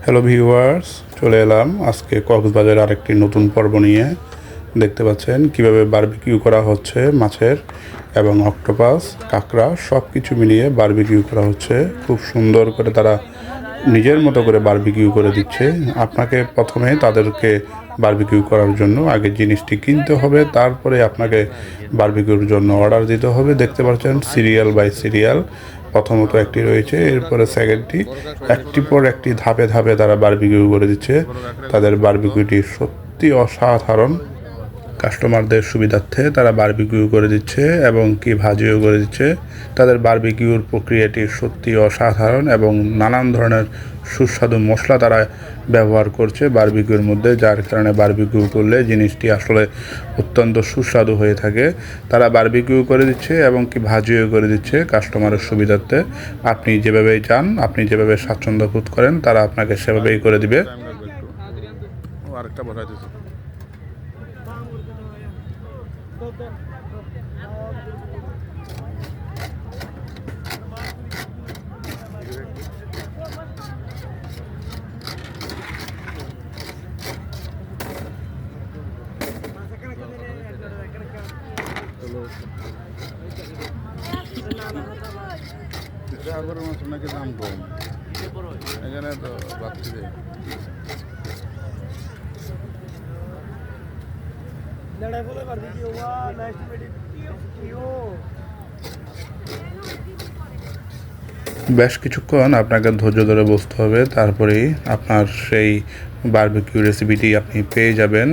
Hello viewers, চলে এলাম আজকে কক্সবাজার আরেকটি নতুন পর্ব নিয়ে। দেখতে পাচ্ছেন কিভাবে বারবিকিউ করা হচ্ছে মাছের এবং অক্টোপাস, কাঁকড়া সব কিছু মিলিয়ে বারবিকিউ করা হচ্ছে। খুব সুন্দর করে তারা নিজের মতো করে বারবিকিউ করে দিচ্ছে। আপনাকে প্রথমে তাদেরকে বারবিকিউ করার জন্য আগে জিনিসটি কিনতে হবে, তারপরে আপনাকে বারবিকিউর জন্য অর্ডার দিতে হবে। দেখতে পাচ্ছেন সিরিয়াল বাই সিরিয়াল প্রথমত একটি রয়েছে, এরপরে সেকেন্ডটি, একটি পর একটি ধাপে ধাপে তারা বারবিকিউ করে দিচ্ছে। তাদের বারবিকিউটি সত্যি অসাধারণ। কাস্টমারদের সুবিধার্থে তারা বারবিকিউ করে দিচ্ছে এবং কি ভাজিও করে দিচ্ছে। তাদের বারবিকিউর প্রক্রিয়াটি সত্যি অসাধারণ এবং নানান ধরনের সুস্বাদু মশলা তারা ব্যবহার করছে বারবিকিউর মধ্যে, যার কারণে বারবিকিউ করলে জিনিসটি আসলে অত্যন্ত সুস্বাদু হয়ে থাকে। তারা বারবিকিউ করে দিচ্ছে এবং কি ভাজিও করে দিচ্ছে কাস্টমারের সুবিধার্থে। আপনি যেভাবেই চান, আপনি যেভাবে স্বাচ্ছন্দ্য বোধ করেন, তারা আপনাকে সেভাবেই করে দিবে। আরেকটা বসাই দিচ্ছে। সাগরের মাছ নাকি দাম কম, এখানে তো বাড়তি দেয়। বেশ কিছুক্ষণ আপনাকে ধৈর্য ধরে বসতে হবে, তারপরেই আপনার সেই বারবিকিউ রেসিপিটি আপনি পেয়ে যাবেন।